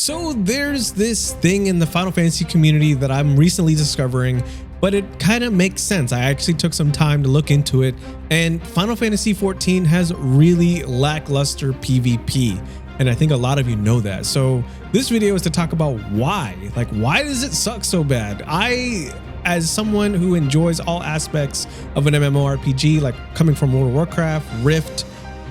So there's this thing in the Final Fantasy community that I'm recently discovering, but it kind of makes sense. I actually took some time to look into it, and Final Fantasy XIV has really lackluster PvP. And I think a lot of you know that. So this video is to talk about why. Like, why does it suck so bad? As someone who enjoys all aspects of an MMORPG, like coming from World of Warcraft, Rift,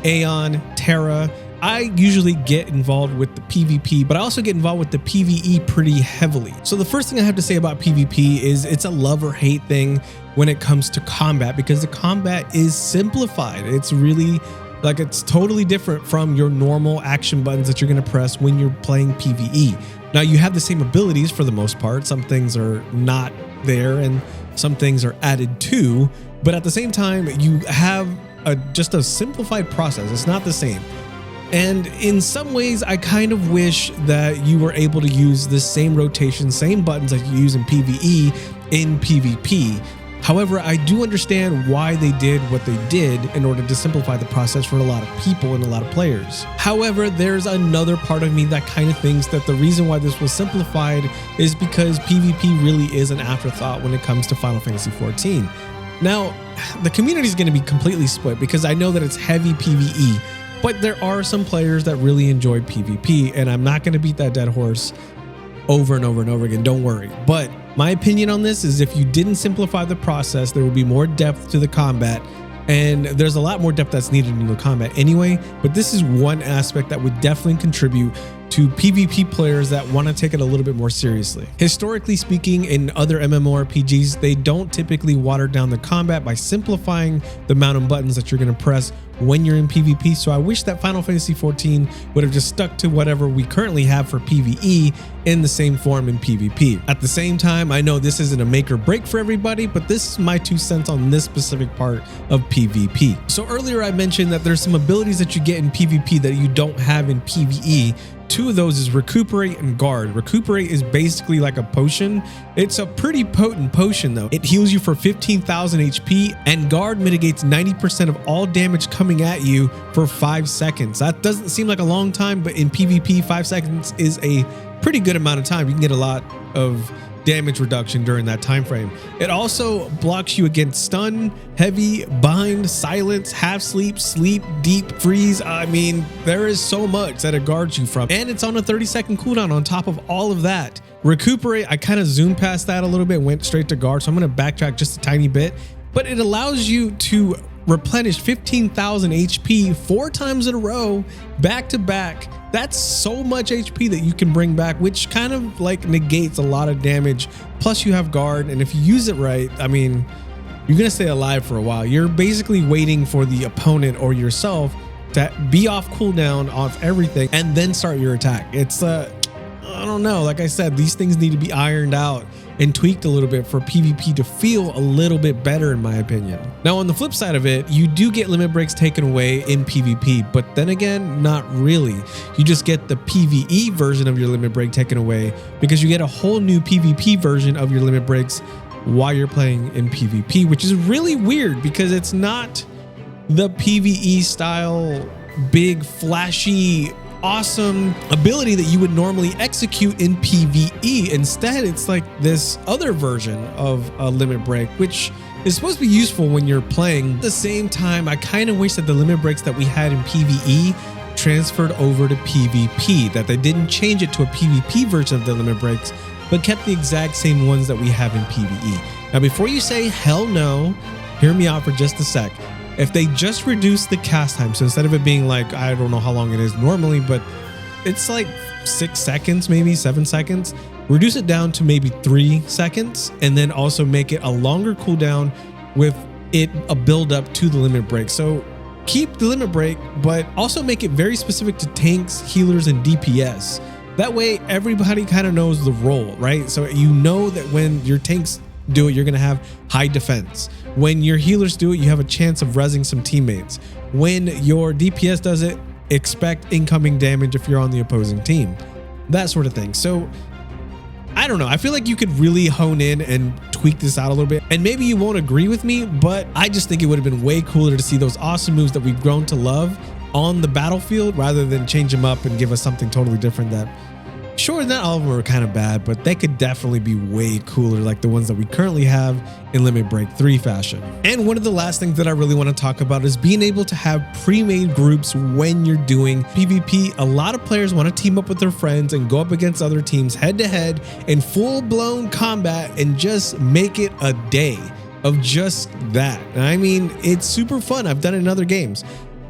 Aeon, Terra, I usually get involved with the PvP, but I also get involved with the PvE pretty heavily. So the first thing I have to say about PvP is it's a love or hate thing when it comes to combat, because the combat is simplified. It's really like, it's totally different from your normal action buttons that you're going to press when you're playing PvE. Now, you have the same abilities for the most part. Some things are not there and some things are added to, but at the same time, you have just a simplified process. It's not the same. And in some ways, I kind of wish that you were able to use the same rotation, same buttons that you use in PvE in PvP. However, I do understand why they did what they did in order to simplify the process for a lot of people and a lot of players. However, there's another part of me that kind of thinks that the reason why this was simplified is because PvP really is an afterthought when it comes to Final Fantasy XIV. Now, the community is going to be completely split because I know that it's heavy PvE, but there are some players that really enjoy PvP, and I'm not going to beat that dead horse over and over and over again. Don't worry. But my opinion on this is if you didn't simplify the process, there will be more depth to the combat, and there's a lot more depth that's needed in the combat anyway. But this is one aspect that would definitely contribute to PvP players that want to take it a little bit more seriously. Historically speaking, in other MMORPGs, they don't typically water down the combat by simplifying the amount of buttons that you're going to press when you're in PvP. So I wish that Final Fantasy XIV would have just stuck to whatever we currently have for PvE in the same form in PvP. At the same time, I know this isn't a make or break for everybody, but this is my 2 cents on this specific part of PvP. So earlier I mentioned that there's some abilities that you get in PvP that you don't have in PvE. 2 of those is Recuperate and Guard. Recuperate is basically like a potion. It's a pretty potent potion though. It heals you for 15,000 HP, and Guard mitigates 90% of all damage coming at you for 5 seconds. That doesn't seem like a long time, but in PvP, 5 seconds is a pretty good amount of time. You can get a lot of damage reduction during that time frame. It also blocks you against stun, heavy, bind, silence, half sleep, sleep, deep, freeze. I mean, there is so much that it guards you from, and it's on a 30-second cooldown on top of all of that. Recuperate, I kind of zoomed past that a little bit, went straight to Guard, so I'm going to backtrack just a tiny bit, but it allows you to replenish 15,000 HP 4 times in a row, back to back. That's so much HP that you can bring back, which kind of like negates a lot of damage. Plus you have Guard, and if you use it right, I mean, you're gonna stay alive for a while. You're basically waiting for the opponent or yourself to be off cooldown off everything and then start your attack. It's I don't know, like I said, these things need to be ironed out and tweaked a little bit for PvP to feel a little bit better, in my opinion. Now, on the flip side of it, you do get limit breaks taken away in PvP, but then again, not really. You just get the PvE version of your limit break taken away because you get a whole new PvP version of your limit breaks while you're playing in PvP, which is really weird because it's not the PvE style, big, flashy, awesome ability that you would normally execute in PvE. Instead, it's like this other version of a limit break, which is supposed to be useful when you're playing. At the same time, I kind of wish that the limit breaks that we had in PvE transferred over to PvP, that they didn't change it to a PvP version of the limit breaks, but kept the exact same ones that we have in PvE. Now, before you say hell no, hear me out for just a sec. If they just reduce the cast time, so instead of it being like, I don't know how long it is normally, but it's like 6 seconds, maybe 7 seconds, reduce it down to maybe 3 seconds, and then also make it a longer cooldown with it a build up to the limit break. So keep the limit break, but also make it very specific to tanks, healers, and DPS. That way everybody kind of knows the role, right? So you know that when your tanks do it, you're going to have high defense. When your healers do it, you have a chance of rezzing some teammates. When your DPS does it, expect incoming damage if you're on the opposing team. That sort of thing. So I don't know. I feel like you could really hone in and tweak this out a little bit. And maybe you won't agree with me, but I just think it would have been way cooler to see those awesome moves that we've grown to love on the battlefield rather than change them up and give us something totally different that Sure, not all of them are kind of bad, but they could definitely be way cooler like the ones that we currently have in Limit Break 3 fashion. And one of the last things that I really want to talk about is being able to have pre-made groups when you're doing PvP. A lot of players want to team up with their friends and go up against other teams head to head in full-blown combat and just make it a day of just that. And I mean, it's super fun. I've done it in other games.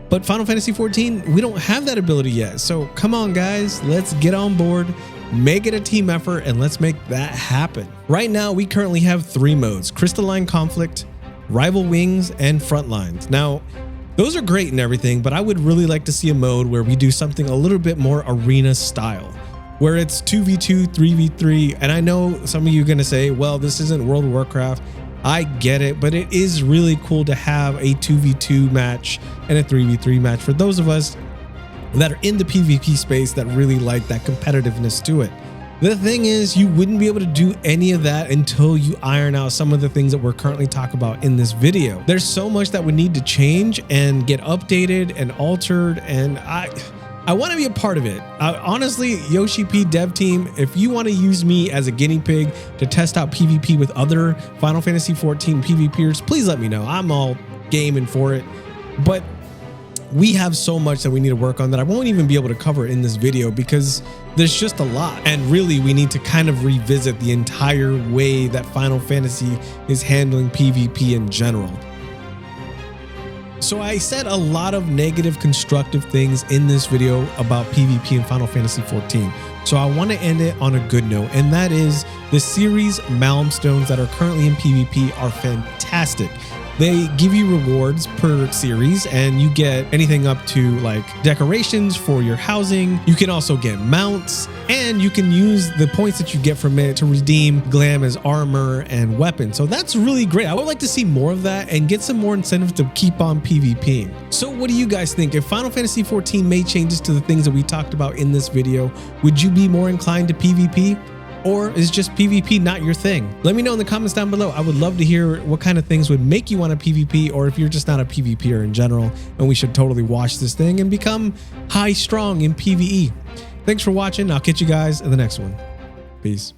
But Final Fantasy XIV, we don't have that ability yet. So come on, guys, let's get on board, make it a team effort, and let's make that happen. Right now, we currently have 3 modes: Crystalline Conflict, Rival Wings, and Frontlines. Now, those are great and everything, but I would really like to see a mode where we do something a little bit more arena style, where it's 2v2, 3v3. And I know some of you are going to say, well, this isn't World of Warcraft. I get it, but it is really cool to have a 2v2 match and a 3v3 match for those of us that are in the PvP space that really like that competitiveness to it. The thing is, you wouldn't be able to do any of that until you iron out some of the things that we're currently talking about in this video. There's so much that would need to change and get updated and altered, and I want to be a part of it. Honestly, Yoshi P dev team, if you want to use me as a guinea pig to test out PvP with other Final Fantasy XIV PvPers, please let me know. I'm all game and for it. But we have so much that we need to work on that I won't even be able to cover in this video because there's just a lot. And really, we need to kind of revisit the entire way that Final Fantasy is handling PvP in general. So I said a lot of negative constructive things in this video about PvP in Final Fantasy XIV. So I want to end it on a good note, and that is the series milestones that are currently in PvP are fantastic. They give you rewards per series, and you get anything up to like decorations for your housing. You can also get mounts, and you can use the points that you get from it to redeem glam as armor and weapons. So that's really great. I would like to see more of that and get some more incentive to keep on PvPing. So what do you guys think? If Final Fantasy XIV made changes to the things that we talked about in this video, would you be more inclined to PvP? Or is just PvP not your thing? Let me know in the comments down below. I would love to hear what kind of things would make you want to PvP, or if you're just not a PvPer in general and we should totally watch this thing and become high strong in PvE. Thanks for watching. I'll catch you guys in the next one. Peace.